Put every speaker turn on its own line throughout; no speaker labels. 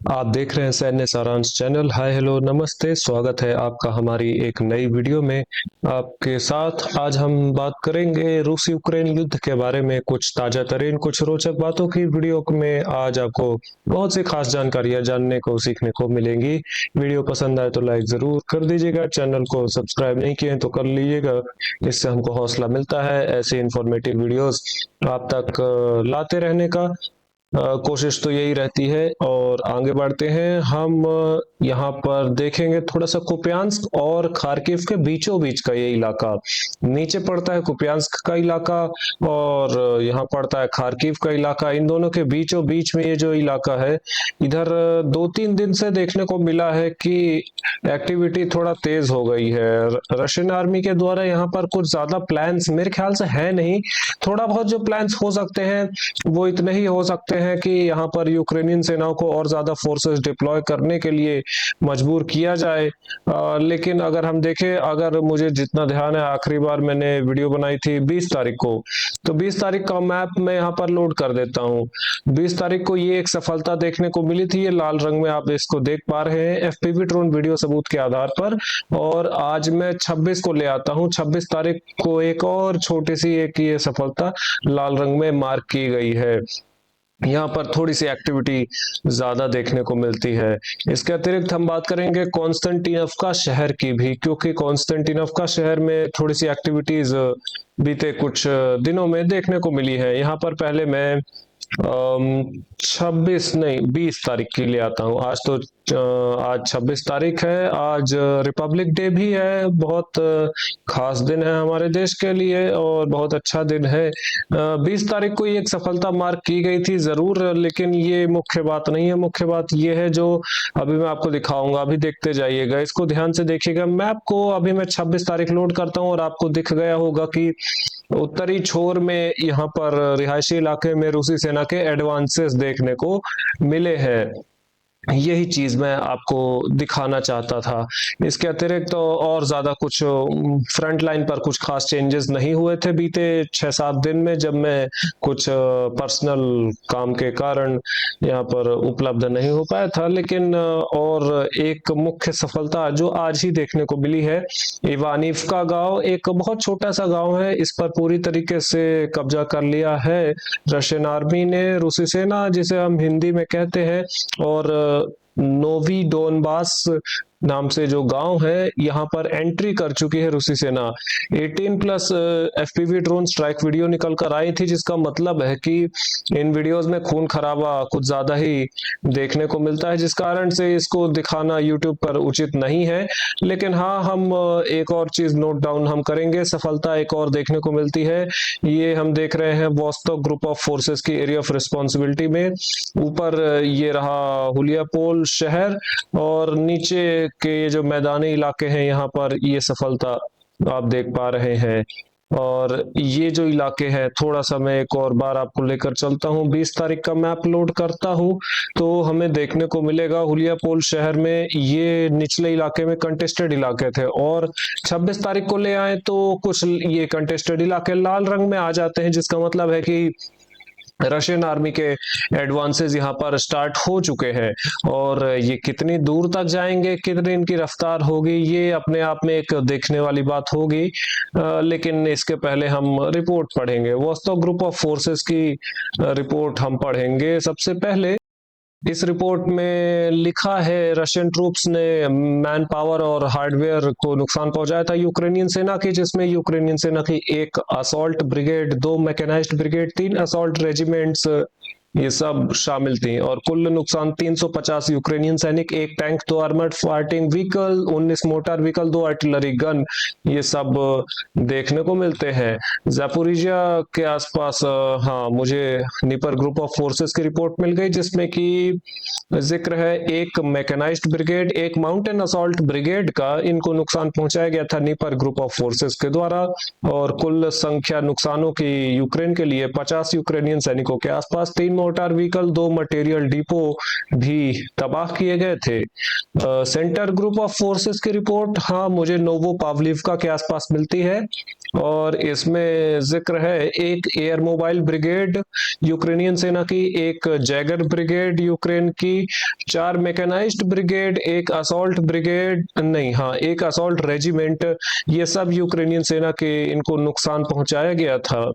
आप देख रहे हैं सैन्य सारांश चैनल। हाय हेलो नमस्ते, स्वागत है आपका हमारी एक नई वीडियो में। आपके साथ आज हम बात करेंगे रूस यूक्रेन युद्ध के बारे में, कुछ ताजा तरीन कुछ रोचक बातों की वीडियो में आज आपको बहुत सी खास जानकारियां जानने को सीखने को मिलेंगी। वीडियो पसंद आए तो लाइक जरूर कर दीजिएगा, चैनल को सब्सक्राइब नहीं किए तो कर लीजिएगा, इससे हमको हौसला मिलता है ऐसे इंफॉर्मेटिव वीडियोस आप तक लाते रहने का। कोशिश तो यही रहती है। और आगे बढ़ते हैं हम। यहाँ पर देखेंगे थोड़ा सा कुपियांस्क और खार्किव के बीचों बीच का ये इलाका। नीचे पड़ता है कुपियांस्क का इलाका और यहाँ पड़ता है खार्किव का इलाका। इन दोनों के बीचों बीच में ये जो इलाका है, इधर 2-3 दिन से देखने को मिला है कि एक्टिविटी थोड़ा तेज हो गई है। रशियन आर्मी के द्वारा यहाँ पर कुछ ज्यादा प्लान्स मेरे ख्याल से है नहीं। थोड़ा बहुत जो प्लान्स हो सकते हैं वो इतने ही हो सकते हैं कि यहाँ पर यूक्रेनियन सेनाओं को और ज्यादा फोर्सेस डिप्लॉय करने के लिए मजबूर किया जाए। लेकिन अगर हम देखें, अगर मुझे जितना ध्यान है, आखिरी बार मैंने वीडियो बनाई थी 20 तारीख को, तो 20 तारीख का मैप मैं यहाँ पर लोड कर देता हूँ। 20 तारीख को ये एक सफलता देखने को मिली थी, ये लाल रंग में आप इसको देख पा रहे हैं, एफपीवी ड्रोन वीडियो सबूत के आधार पर। और आज मैं 26 को ले आता हूँ। 26 तारीख को एक और छोटी सी एक ये सफलता लाल रंग में मार्क की गई है। यहाँ पर थोड़ी सी एक्टिविटी ज्यादा देखने को मिलती है। इसके अतिरिक्त हम बात करेंगे कॉन्स्टेंटिनोव शहर की भी, क्योंकि कॉन्स्टेंटिनोव शहर में थोड़ी सी एक्टिविटीज बीते कुछ दिनों में देखने को मिली है। यहाँ पर पहले मैं 26 नहीं 20 तारीख के लिए आता हूँ। आज तो आज 26 तारीख है, आज रिपब्लिक डे भी है। बहुत खास दिन है हमारे देश के लिए और बहुत अच्छा दिन है। 20 तारीख को ये एक सफलता मार्क की गई थी जरूर, लेकिन ये मुख्य बात नहीं है। मुख्य बात ये है जो अभी मैं आपको दिखाऊंगा, अभी देखते जाइएगा, इसको ध्यान से देखिएगा। मैप को अभी मैं 26 तारीख लोड करता हूँ और आपको दिख गया होगा कि उत्तरी छोर में यहाँ पर रिहायशी इलाके में रूसी सेना के एडवांसेस देखने को मिले हैं। यही चीज मैं आपको दिखाना चाहता था। इसके अतिरिक्त तो और ज्यादा कुछ फ्रंट लाइन पर कुछ खास चेंजेस नहीं हुए थे बीते 6-7 दिन में, जब मैं कुछ पर्सनल काम के कारण यहाँ पर उपलब्ध नहीं हो पाया था। लेकिन और एक मुख्य सफलता जो आज ही देखने को मिली है, इवानिवका गांव, एक बहुत छोटा सा गांव है, इस पर पूरी तरीके से कब्जा कर लिया है रशियन आर्मी ने, रूसी सेना जिसे हम हिंदी में कहते हैं। और नोवी डोनबास नाम से जो गांव है, यहाँ पर एंट्री कर चुकी है रूसी सेना। 18+ एफपीवी ड्रोन स्ट्राइक वीडियो निकल कर आई थी, जिसका मतलब है कि इन वीडियोस में खून खराबा कुछ ज्यादा ही देखने को मिलता है, जिस कारण से इसको दिखाना यूट्यूब पर उचित नहीं है। लेकिन हाँ, हम एक और चीज नोट डाउन हम करेंगे, सफलता एक और देखने को मिलती है। ये हम देख रहे हैं वोस्तोक ग्रुप ऑफ फोर्सेस की एरिया ऑफ रिस्पॉन्सिबिलिटी में। ऊपर ये रहा हुलियापोल शहर और नीचे के ये जो मैदानी इलाके हैं, यहाँ पर ये सफलता आप देख पा रहे हैं। और ये जो इलाके हैं, थोड़ा सा मैं एक और बार आपको लेकर चलता हूँ। 20 तारीख का मैप लोड करता हूँ तो हमें देखने को मिलेगा हुलियापोल शहर में ये निचले इलाके में कंटेस्टेड इलाके थे, और 26 तारीख को ले आए तो कुछ ये कंटेस्टेड इलाके लाल रंग में आ जाते हैं, जिसका मतलब है कि रशियन आर्मी के एडवांसेस यहाँ पर स्टार्ट हो चुके हैं। और ये कितनी दूर तक जाएंगे, कितनी इनकी रफ्तार होगी, ये अपने आप में एक देखने वाली बात होगी। लेकिन इसके पहले हम रिपोर्ट पढ़ेंगे, वोस्तोक ग्रुप ऑफ फोर्सेस की रिपोर्ट हम पढ़ेंगे सबसे पहले। इस रिपोर्ट में लिखा है रशियन ट्रूप्स ने मैन पावर और हार्डवेयर को नुकसान पहुंचाया था यूक्रेनियन सेना की, जिसमें यूक्रेनियन सेना की एक assault brigade, 2 mechanised brigade, 3 assault regiments ये सब शामिल थी। और कुल नुकसान 350 यूक्रेनियन सैनिक, 1 tank, 2 armoured fighting vehicle, 19 motor vehicle, 2 artillery gun, ये सब देखने को मिलते हैं। जापोरिजिया के आसपास हाँ, मुझे निपर ग्रुप ऑफ फोर्सेस की रिपोर्ट मिल गई, जिसमें कि जिक्र है 1 mechanised brigade, 1 mountain assault brigade का, इनको नुकसान पहुंचाया गया था निपर ग्रुप ऑफ फोर्सेस के द्वारा। और कुल संख्या नुकसानों की यूक्रेन के लिए 50 यूक्रेनियन सैनिकों के आसपास, 3 मोटार व्हीकल, 2 मटेरियल डिपो भी तबाह किए गए थे। सेंटर ग्रुप ऑफ फोर्सेस की रिपोर्ट हाँ मुझे नोवो पावलिवका के आसपास मिलती है और इसमें जिक्र है एक एयर मोबाइल ब्रिगेड यूक्रेनियन सेना की, एक जैगर ब्रिगेड यूक्रेन की, 4 मैकेनाइज्ड ब्रिगेड, एक असॉल्ट ब्रिगेड नहीं हाँ एक असॉल्ट रेजिमेंट, ये सब यूक्रेनियन सेना के इनको नुकसान पहुंचाया गया था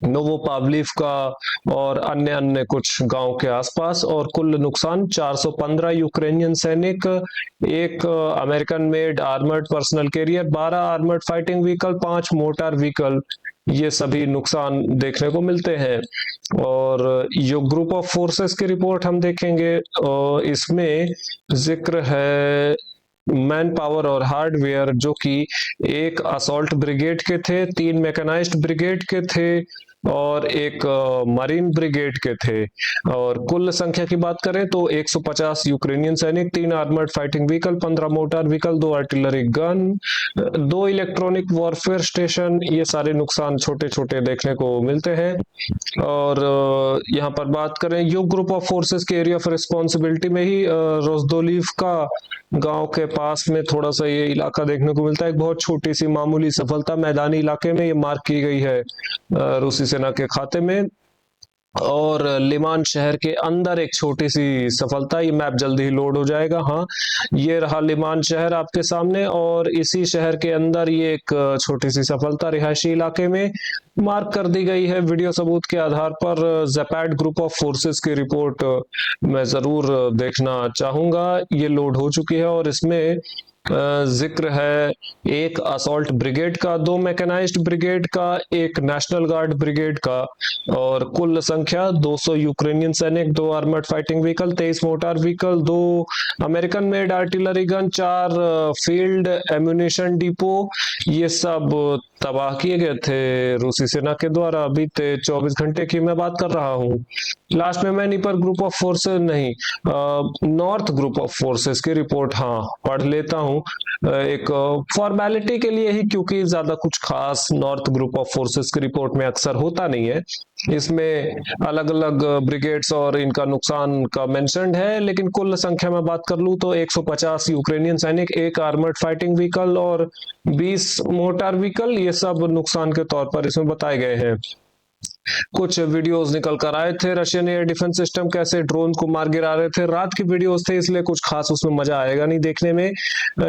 नोवोपावलिवका और अन्य अन्य कुछ गांव के आसपास। और कुल नुकसान 415 यूक्रेनियन सैनिक, एक American made armoured personnel carrier, 12 armoured fighting vehicle, 5 mortar vehicle, ये सभी नुकसान देखने को मिलते हैं। और जो ग्रुप ऑफ फोर्सेस की रिपोर्ट हम देखेंगे इसमें जिक्र है मैन पावर और हार्डवेयर जो कि एक असॉल्ट ब्रिगेड के थे, 3 मैकेनाइज्ड ब्रिगेड के थे और एक मरीन ब्रिगेड के थे। और कुल संख्या की बात करें तो 150 यूक्रेनियन सैनिक, 3 armoured fighting vehicle, 15 motor vehicle, 2 artillery gun, 2 electronic warfare station, ये सारे नुकसान छोटे छोटे देखने को मिलते हैं। और यहाँ पर बात करें यो ग्रुप ऑफ फोर्सेस के एरिया ऑफ रिस्पॉन्सिबिलिटी में ही रोजदोलिव का गांव के पास में थोड़ा सा ये इलाका देखने को मिलता है। एक बहुत छोटी सी मामूली सफलता मैदानी इलाके में ये मार्क की गई है रूसी सेना के खाते में। और लिमान शहर के अंदर एक छोटी सी सफलता, ये मैप जल्दी ही लोड हो जाएगा। हाँ ये रहा लिमान शहर आपके सामने और इसी शहर के अंदर ये एक छोटी सी सफलता रिहायशी इलाके में मार्क कर दी गई है। वीडियो सबूत के आधार पर ज़ेपैड ग्रुप ऑफ फोर्सेस की रिपोर्ट मैं जरूर देखना चाहूंगा। ये लोड हो चुकी है और इसमें जिक्र है एक असॉल्ट ब्रिगेड का, 2 मैकेनाइज्ड ब्रिगेड का, एक नेशनल गार्ड ब्रिगेड का और कुल संख्या 200 यूक्रेनियन सैनिक, 2 armoured fighting vehicle, 23 motor vehicle, 2 American made artillery gun, 4 field ammunition depot, ये सब तबाह किए गए थे रूसी सेना के द्वारा। बीते 24 घंटे की मैं बात कर रहा हूँ। लास्ट में मैं नीपर ग्रुप ऑफ फोर्सेस नहीं नॉर्थ ग्रुप ऑफ फोर्सेस की रिपोर्ट हाँ पढ़ लेता हूँ एक फॉर्मेलिटी के लिए ही, क्योंकि ज्यादा कुछ खास नॉर्थ ग्रुप ऑफ फोर्सेस की रिपोर्ट में अक्सर होता नहीं है। इसमें अलग अलग ब्रिगेड्स और इनका नुकसान का मेंशन्ड है, लेकिन कुल संख्या में बात कर लूं तो 150 यूक्रेनियन सैनिक, एक आर्मर्ड फाइटिंग व्हीकल और 20 मोटार व्हीकल, ये सब नुकसान के तौर पर इसमें बताए गए हैं। कुछ वीडियोस निकल कर आए थे, रशियन एयर डिफेंस सिस्टम कैसे ड्रोन को मार गिरा रहे थे। रात की वीडियोस थे इसलिए कुछ खास उसमें मजा आएगा नहीं देखने में।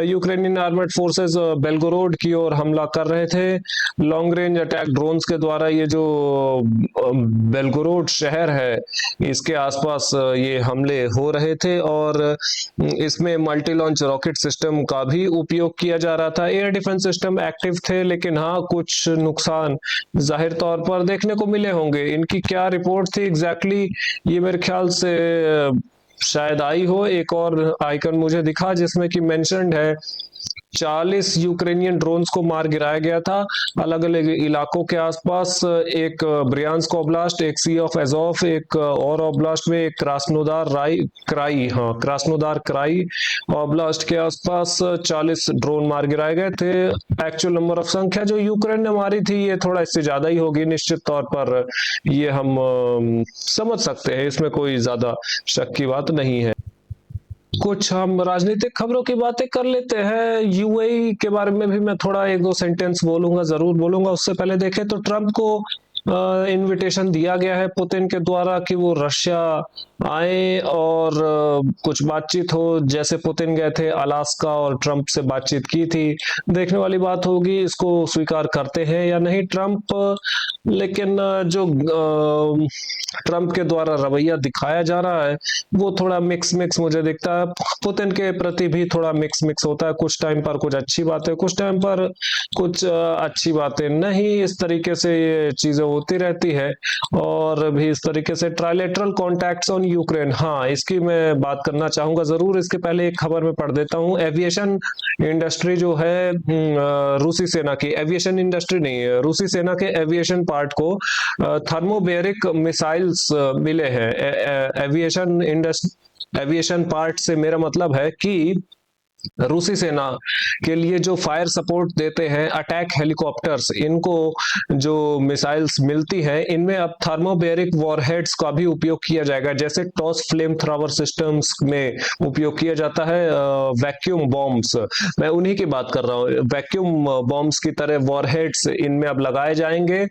यूक्रेनियन आर्मर्ड फोर्सेस बेलगोरोड की ओर हमला कर रहे थे लॉन्ग रेंज अटैक ड्रोन्स के द्वारा। ये जो बेलगोरोड शहर है इसके आसपास ये हमले हो रहे थे और इसमें मल्टी लॉन्च रॉकेट सिस्टम का भी उपयोग किया जा रहा था। एयर डिफेंस सिस्टम एक्टिव थे, लेकिन हाँ कुछ नुकसान जाहिर तौर पर देखने को मिले होंगे। इनकी क्या रिपोर्ट थी एग्जैक्टली ये मेरे ख्याल से शायद आई हो। एक और आइकन मुझे दिखा जिसमें कि मेंशन्ड है 40 यूक्रेनियन ड्रोन्स को मार गिराया गया था अलग अलग इलाकों के आसपास। एक ब्रियांस्क ओब्लास्ट, एक सी ऑफ एजोव, एक और ओब्लास्ट में एक क्रास्नोदार क्राई ओब्लास्ट के आसपास 40 ड्रोन मार गिराए गए थे। एक्चुअल नंबर ऑफ संख्या जो यूक्रेन ने मारी थी ये थोड़ा इससे ज्यादा ही होगी निश्चित तौर पर, ये हम समझ सकते हैं, इसमें कोई ज्यादा शक की बात नहीं है। कुछ हम राजनीतिक खबरों की बातें कर लेते हैं। यूएई के बारे में भी मैं थोड़ा 1-2 सेंटेंस बोलूंगा, जरूर बोलूंगा। उससे पहले देखें तो ट्रंप को इनविटेशन दिया गया है पुतिन के द्वारा कि वो रशिया आए और कुछ बातचीत हो, जैसे पुतिन गए थे अलास्का और ट्रंप से बातचीत की थी। देखने वाली बात होगी इसको स्वीकार करते हैं या नहीं ट्रंप। लेकिन जो ट्रंप के द्वारा रवैया दिखाया जा रहा है वो थोड़ा मिक्स मुझे दिखता है। पुतिन के प्रति भी थोड़ा मिक्स होता है, कुछ टाइम पर कुछ अच्छी बातें, कुछ टाइम पर कुछ अच्छी बातें नहीं। इस तरीके से ये चीजें होती रहती है। और भी इस तरीके से ट्राइलेटरल कॉन्टैक्ट्स ऑन यूक्रेन, हाँ इसकी मैं बात करना चाहूंगा जरूर। इसके पहले एक खबर में पढ़ देता हूँ। एविएशन इंडस्ट्री जो है रूसी सेना की, एविएशन इंडस्ट्री नहीं है, रूसी सेना के एविएशन पार्ट को थर्मोबेरिक मिसाइल्स मिले हैं। एविएशन पार्ट से मेरा मतलब है कि रूसी सेना के लिए जो फायर सपोर्ट देते हैं अटैक हेलीकॉप्टर्स, इनको जो मिसाइल्स मिलती हैं इनमें अब थर्मोबेरिक वॉरहेड्स का भी उपयोग किया जाएगा, जैसे टॉस फ्लेम थ्रोवर सिस्टम्स में उपयोग किया जाता है वैक्यूम बॉम्ब्स। मैं उन्हीं की बात कर रहा हूँ, वैक्यूम बॉम्ब्स की तरह वॉरहेड्स इनमें अब लगाए जाएंगे।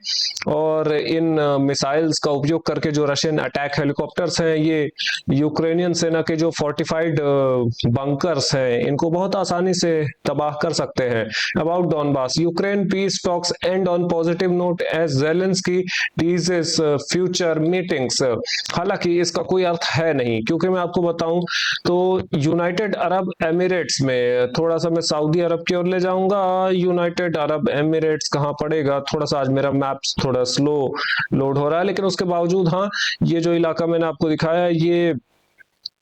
और इन मिसाइल्स का उपयोग करके जो रशियन अटैक हेलीकॉप्टर्स हैं, ये यूक्रेनियन सेना के जो फोर्टिफाइड बंकर्स हैं इनको बहुत आसानी से तबाह कर सकते हैं। About Donbas, Ukraine peace talks and on positive note as Zelensky teases future meetings. हालांकि इसका कोई अर्थ है नहीं, क्योंकि मैं आपको बताऊं तो यूनाइटेड अरब एमिरेट्स में, थोड़ा सा मैं सऊदी अरब की ओर ले जाऊंगा। यूनाइटेड अरब एमिरेट्स कहाँ पड़ेगा, थोड़ा सा आज मेरा मैप्स थोड़ा स्लो लोड हो रहा है, लेकिन उसके बावजूद हाँ, ये जो इलाका मैंने आपको दिखाया ये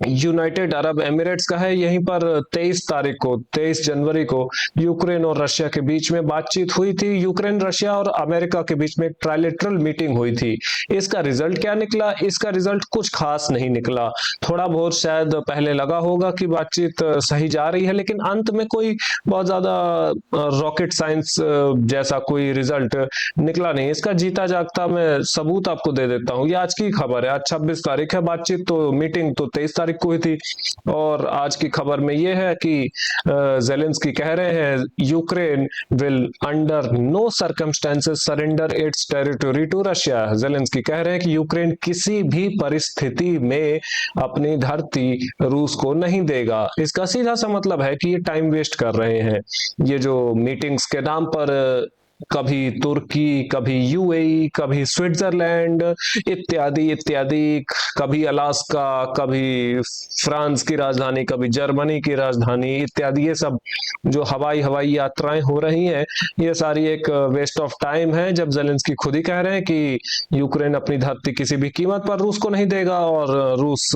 यूनाइटेड अरब एमिरेट्स का है। यहीं पर 23 जनवरी को यूक्रेन और रशिया के बीच में बातचीत हुई थी। यूक्रेन, रशिया और अमेरिका के बीच में एक ट्राइलेटरल मीटिंग हुई थी। इसका रिजल्ट क्या निकला? इसका रिजल्ट कुछ खास नहीं निकला। थोड़ा बहुत शायद पहले लगा होगा कि बातचीत सही जा रही है, लेकिन अंत में कोई बहुत ज्यादा रॉकेट साइंस जैसा कोई रिजल्ट निकला नहीं। इसका जीता जागता मैं सबूत आपको दे देता हूँ। ये आज की खबर है, आज 26 तारीख है, बातचीत तो मीटिंग तो 23 तारीख को हुई थी। और आज की खबर में यह है कि जेलेंस्की कह रहे हैं Ukraine will under no circumstances surrender its territory to Russia. Zelensky कह रहे हैं कि यूक्रेन किसी भी परिस्थिति में अपनी धरती रूस को नहीं देगा। इसका सीधा सा मतलब है कि ये टाइम वेस्ट कर रहे हैं। ये जो मीटिंग्स के नाम पर कभी तुर्की, कभी यूएई, कभी स्विट्जरलैंड इत्यादि इत्यादि, कभी अलास्का, कभी फ्रांस की राजधानी, कभी जर्मनी की राजधानी इत्यादि, ये सब जो हवाई यात्राएं हो रही हैं ये सारी एक वेस्ट ऑफ टाइम है। जब जेलेंस्की खुद ही कह रहे हैं कि यूक्रेन अपनी धरती किसी भी कीमत पर रूस को नहीं देगा और रूस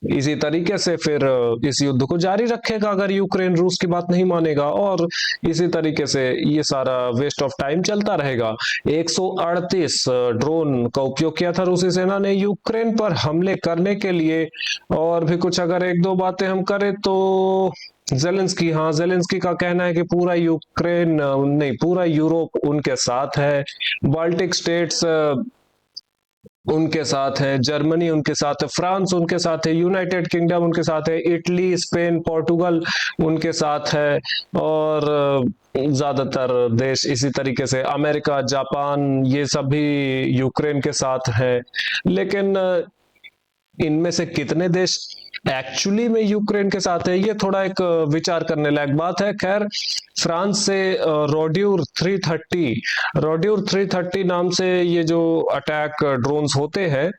इसी तरीके से फिर इस युद्ध को जारी रखेगा अगर यूक्रेन रूस की बात नहीं मानेगा, और इसी तरीके से ये सारा वेस्ट ऑफ टाइम चलता रहेगा। 138 ड्रोन का उपयोग किया था रूसी सेना ने यूक्रेन पर हमले करने के लिए। और भी कुछ अगर एक दो बातें हम करें तो जेलेंस्की का कहना है कि पूरा यूक्रेन नहीं, पूरा यूरोप उनके साथ है। बाल्टिक स्टेट्स उनके साथ है, जर्मनी उनके साथ है, फ्रांस उनके साथ है, यूनाइटेड किंगडम उनके साथ है, इटली, स्पेन, पोर्टुगल उनके साथ है, और ज्यादातर देश इसी तरीके से, अमेरिका, जापान, ये सब भी यूक्रेन के साथ है। लेकिन इनमें से कितने देश एक्चुअली में यूक्रेन के साथ है, ये थोड़ा एक विचार करने लायक बात है। खैर, फ्रांस से रोड्यूर 330 नाम से ये जो अटैक ड्रोन्स होते हैं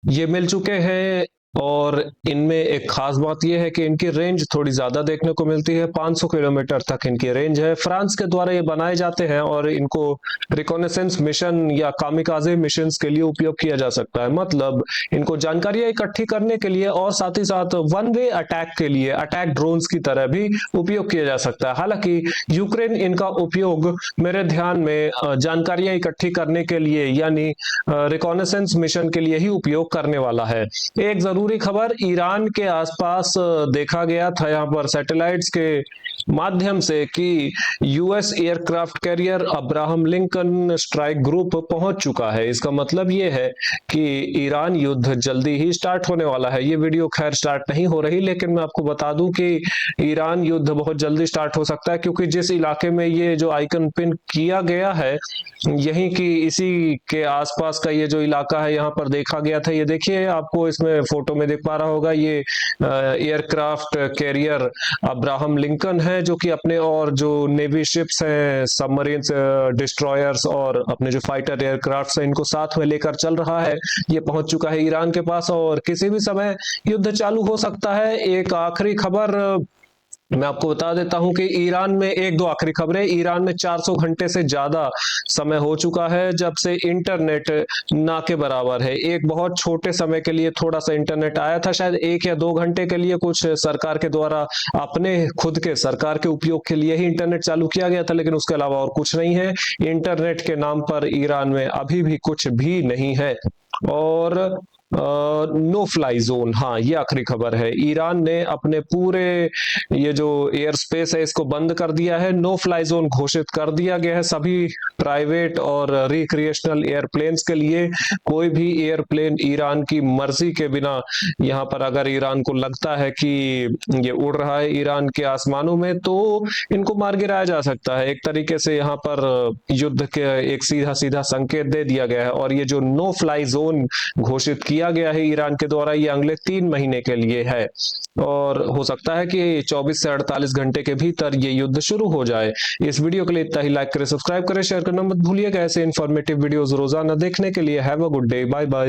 ये मिल चुके हैं। और इनमें एक खास बात यह है कि इनकी रेंज थोड़ी ज्यादा देखने को मिलती है, 500 किलोमीटर तक इनकी रेंज है। फ्रांस के द्वारा ये बनाए जाते हैं और इनको रिकॉनेसेंस मिशन या कामिकाजे मिशंस के लिए उपयोग किया जा सकता है। मतलब इनको जानकारियां इकट्ठी करने के लिए और साथ ही साथ वन वे अटैक के लिए, अटैक ड्रोन्स की तरह भी उपयोग किया जा सकता है। हालांकि यूक्रेन इनका उपयोग मेरे ध्यान में जानकारियां इकट्ठी करने के लिए यानी रिकॉनेसेंस मिशन के लिए ही उपयोग करने वाला है। एक जरूरी खबर, ईरान के आसपास देखा गया था यहाँ पर सैटेलाइट्स के माध्यम से कि US aircraft carrier Abraham Lincoln strike group पहुंच चुका है। इसका मतलब ये है कि ईरान युद्ध जल्दी ही स्टार्ट होने वाला है। ये वीडियो खैर स्टार्ट नहीं हो रही, लेकिन मैं आपको बता दूं कि ईरान युद्ध बहुत जल्दी स्टार्ट हो सकता है, क्योंकि जिस इलाके में ये जो आइकन पिन किया गया है यहीं की, इसी के आसपास का ये जो इलाका है यहाँ पर देखा गया था। ये देखिए, आपको इसमें फोटो में देख पा रहा होगा, ये एयरक्राफ्ट कैरियर अब्राहम लिंकन है, जो कि अपने और जो नेवी शिप्स हैं, सबमरीन्स, डिस्ट्रॉयर्स और अपने जो फाइटर एयरक्राफ्ट्स हैं इनको साथ में लेकर चल रहा है। ये पहुंच चुका है ईरान के पास और किसी भी समय युद्ध चालू हो सकता है। एक आखिरी खबर मैं आपको बता देता हूं कि ईरान में, एक दो आखिरी खबरें, ईरान में 400 घंटे से ज्यादा समय हो चुका है जब से इंटरनेट ना के बराबर है। एक बहुत छोटे समय के लिए थोड़ा सा इंटरनेट आया था, शायद 1 या 2 घंटे के लिए, कुछ सरकार के द्वारा अपने खुद के सरकार के उपयोग के लिए ही इंटरनेट चालू किया गया था, लेकिन उसके अलावा और कुछ नहीं है। इंटरनेट के नाम पर ईरान में अभी भी कुछ भी नहीं है। और नो फ्लाई जोन, हाँ ये आखिरी खबर है। ईरान ने अपने पूरे ये जो एयर स्पेस है इसको बंद कर दिया है, नो फ्लाई जोन घोषित कर दिया गया है सभी प्राइवेट और रिक्रिएशनल एयरप्लेन्स के लिए। कोई भी एयरप्लेन ईरान की मर्जी के बिना यहाँ पर अगर ईरान को लगता है कि ये उड़ रहा है ईरान के आसमानों में तो इनको मार गिराया जा सकता है। एक तरीके से यहाँ पर युद्ध के एक सीधा सीधा संकेत दे दिया गया है। और ये जो नो फ्लाई जोन घोषित किया गया है ईरान के द्वारा, ये अगले 3 महीने के लिए है और हो सकता है कि 24 से 48 घंटे के भीतर ये युद्ध शुरू हो जाए। इस वीडियो के लिए इतना ही। लाइक करें, सब्सक्राइब करें, शेयर करना मत भूलिएगा। ऐसे इन्फॉर्मेटिव वीडियोस रोजाना देखने के लिए have a good day, bye bye.